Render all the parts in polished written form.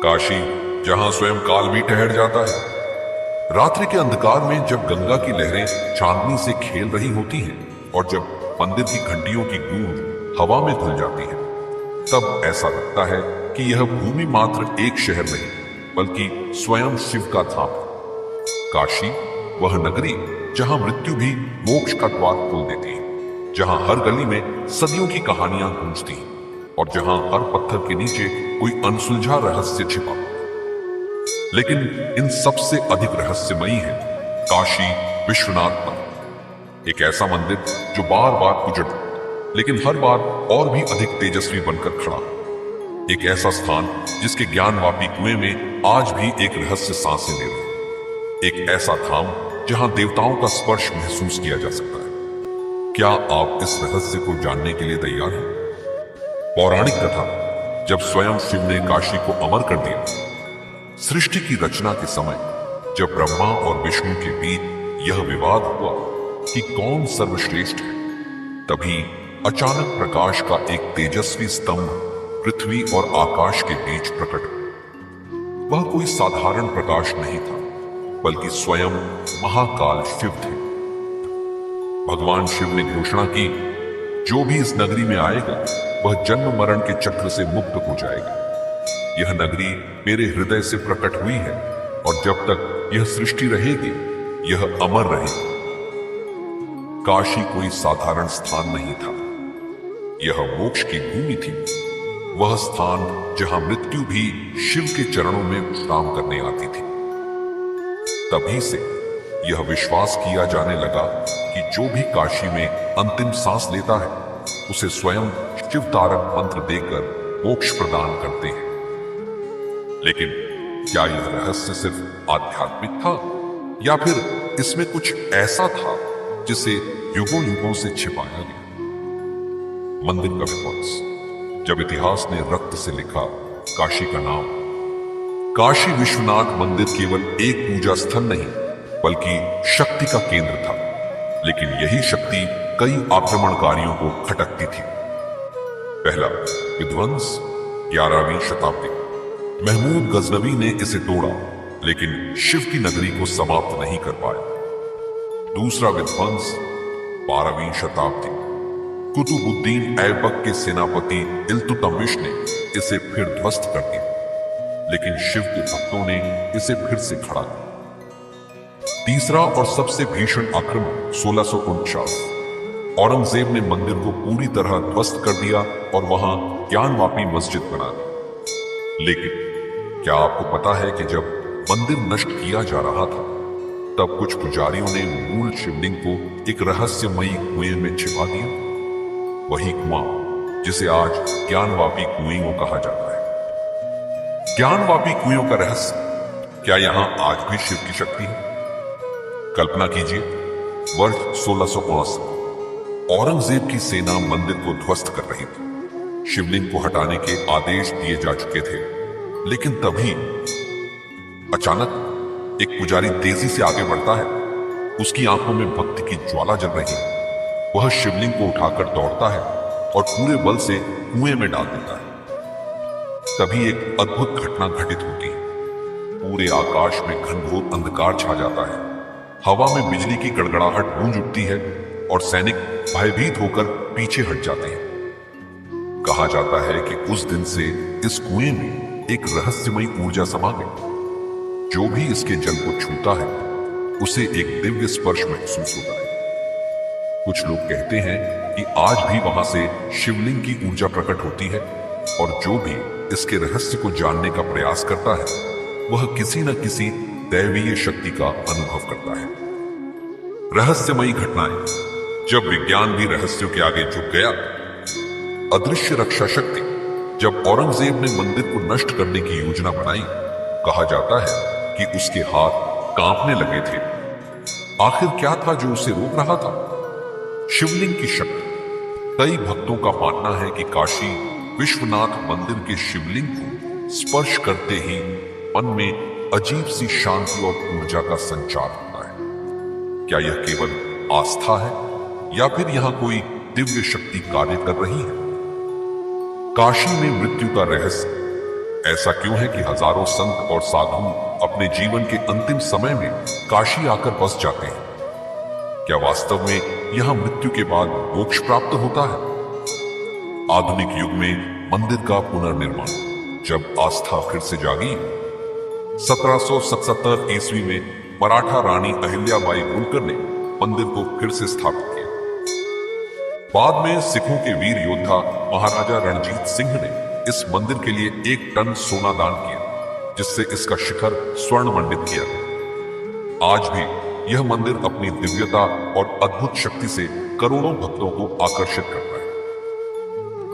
काशी, जहां स्वयं काल भी ठहर जाता है। रात्रि के अंधकार में जब गंगा की लहरें चांदनी से खेल रही होती हैं और जब मंदिर की घंटियों की गूंज हवा में धुल जाती है, तब ऐसा लगता है कि यह भूमि मात्र एक शहर नहीं बल्कि स्वयं शिव का धाम है। काशी वह नगरी जहां मृत्यु भी मोक्ष का द्वार खोल देती है, जहां हर गली में सदियों की कहानियां गूंजती हैं और जहां हर पत्थर के नीचे कोई अनसुलझा रहस्य छिपा। लेकिन इन सबसे अधिक रहस्यमयी है काशी विश्वनाथ मंदिर, एक ऐसा मंदिर जो बार बार उजड़ता लेकिन हर बार और भी अधिक तेजस्वी बनकर खड़ा। एक ऐसा स्थान जिसके ज्ञानवापी कुएं में आज भी एक रहस्य सांसें ले रहा है। एक ऐसा धाम जहां देवताओं का स्पर्श महसूस किया जा सकता है। क्या आप इस रहस्य को जानने के लिए तैयार हैं? पौराणिक कथा, जब स्वयं शिव ने काशी को अमर कर दिया, सृष्टि की रचना के समय जब ब्रह्मा और विष्णु के बीच यह विवाद हुआ कि कौन सर्वश्रेष्ठ है, तभी अचानक प्रकाश का एक तेजस्वी स्तंभ पृथ्वी और आकाश के बीच प्रकट हुआ। वह कोई साधारण प्रकाश नहीं था बल्कि स्वयं महाकाल शिव थे। भगवान शिव ने घोषणा की, जो भी इस नगरी में आएगा वह जन्म मरण के चक्र से मुक्त हो जाएगा। यह नगरी मेरे हृदय से प्रकट हुई है और जब तक यह सृष्टि रहेगी यह अमर रहेगी। काशी कोई साधारण स्थान नहीं था, यह मोक्ष की भूमि थी। वह स्थान जहां मृत्यु भी शिव के चरणों में विश्राम करने आती थी। तभी से यह विश्वास किया जाने लगा कि जो भी काशी में अंतिम सांस लेता है उसे स्वयं शिव तारक मंत्र देकर मोक्ष प्रदान करते हैं। लेकिन क्या यह रहस्य सिर्फ आध्यात्मिक था या फिर इसमें कुछ ऐसा था जिसे युगों युगों से छिपाया गया? मंदिर का विध्वंस, जब इतिहास ने रक्त से लिखा काशी का नाम। काशी विश्वनाथ मंदिर केवल एक पूजा स्थल नहीं बल्कि शक्ति का केंद्र था। लेकिन यही शक्ति कई आक्रमणकारियों को खटकती थी। पहला विध्वंस 11वीं शताब्दी, महमूद गजनवी ने इसे तोड़ा लेकिन शिव की नगरी को समाप्त नहीं कर पाया। दूसरा विध्वंस 12वीं शताब्दी, कुतुबुद्दीन ऐबक के सेनापति इल्तुतमिश ने इसे फिर ध्वस्त कर दिया लेकिन शिव के भक्तों ने इसे फिर से खड़ा किया। तीसरा और सबसे भीषण आक्रमण 1649, औरंगजेब ने मंदिर को पूरी तरह ध्वस्त कर दिया और वहां ज्ञानवापी मस्जिद बना दी। लेकिन क्या आपको पता है कि जब मंदिर नष्ट किया जा रहा था तब कुछ पुजारियों ने मूल शिवलिंग को एक रहस्यमयी कुएं में छिपा दिया। वही कुआं जिसे आज ज्ञानवापी कुएं कहा जाता है। ज्ञानवापी कुएं का रहस्य, क्या यहां आज भी शिव की शक्ति है? कल्पना कीजिए, वर्ष 1659, औरंगजेब की सेना मंदिर को ध्वस्त कर रही थी। शिवलिंग को हटाने के आदेश दिए जा चुके थे लेकिन तभी अचानक एक पुजारी तेजी से आगे बढ़ता है। उसकी आंखों में भक्ति की ज्वाला जल रही है। वह शिवलिंग को उठाकर दौड़ता है और पूरे बल से कुएं में डाल देता है। तभी एक अद्भुत घटना घटित होती है। पूरे आकाश में घनघोर अंधकार छा जाता है। हवा में बिजली की गड़गड़ाहट गूंज उठती है और सैनिक भयभीत होकर पीछे हट जाते हैं। कहा जाता है कि उस दिन से इस कुएं में एक रहस्यमयी ऊर्जा समा गई। जो भी इसके जल को छूता है उसे एक दिव्य स्पर्श महसूस होता है। कुछ लोग कहते हैं कि आज भी वहां से शिवलिंग की ऊर्जा प्रकट होती है और जो भी इसके रहस्य को जानने का प्रयास करता है वह किसी न किसी दैवीय शक्ति का अनुभव करता है। रहस्यमयी घटनाएं, जब विज्ञान भी रहस्यों के आगे झुक गया। अदृश्य रक्षा शक्ति, जब औरंगजेब ने मंदिर को नष्ट करने की योजना बनाई, कहा जाता है कि उसके हाथ कांपने लगे थे। आखिर क्या था जो उसे रोक रहा था? शिवलिंग की शक्ति। कई भक्तों का मानना है कि काशी विश्वनाथ मंदिर के शिवलिंग को स्पर्श करते ही मन में अजीब सी शांति और ऊर्जा का संचार होता है। क्या यह केवल आस्था है या फिर यहां कोई दिव्य शक्ति कार्य कर रही है? काशी में मृत्यु का रहस्य, ऐसा क्यों है कि हजारों संत और साधु अपने जीवन के अंतिम समय में काशी आकर बस जाते हैं? क्या वास्तव में यहां मृत्यु के बाद मोक्ष प्राप्त होता है? आधुनिक युग में मंदिर का पुनर्निर्माण जब आस्था फिर से जागी, 1777 ईस्वी में मराठा रानी अहिल्याबाई होलकर ने मंदिर को फिर से स्थापित किया। बाद में सिखों के वीर योद्धा महाराजा रणजीत सिंह ने इस मंदिर के लिए 1 टन सोना दान किया, जिससे इसका शिखर स्वर्ण मंडित किया गया। आज भी यह मंदिर अपनी दिव्यता और अद्भुत शक्ति से करोड़ों भक्तों को आकर्षित करता है।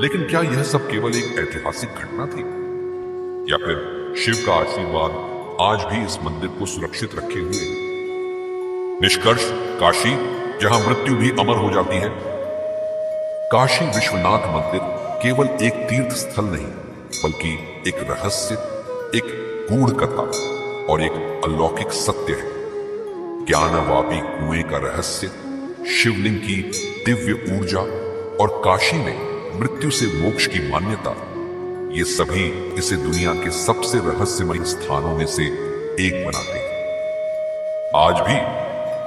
लेकिन क्या यह सब केवल एक ऐतिहासिक घटना थी, या फिर शिव का आशीर्वाद आज भी इस मंदिर को सुरक्षित रखे हुए है? निष्कर्ष, काशी, जहां मृत्यु भी अमर हो जाती है। काशी विश्वनाथ मंदिर केवल एक तीर्थ स्थल नहीं, बल्कि एक रहस्य, एक गूढ़ कथा और एक अलौकिक सत्य है। ज्ञानवापी कुएं का रहस्य, शिवलिंग की दिव्य ऊर्जा और काशी में मृत्यु से मोक्ष की मान्यता, ये सभी इसे दुनिया के सबसे रहस्यमय स्थानों में से एक बनाते हैं। आज भी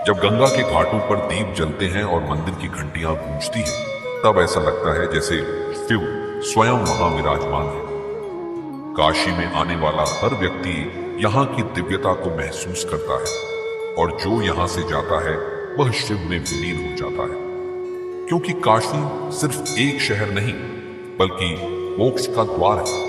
जब गंगा के घाटों पर दीप जलते हैं और मंदिर की घंटियां गूंजती हैं, तब ऐसा लगता है जैसे शिव स्वयं वहां विराजमान है। काशी में आने वाला हर व्यक्ति यहाँ की दिव्यता को महसूस करता है, और जो यहाँ से जाता है वह शिव में विलीन हो जाता है। क्योंकि काशी सिर्फ एक शहर नहीं, बल्कि मोक्ष का द्वार है।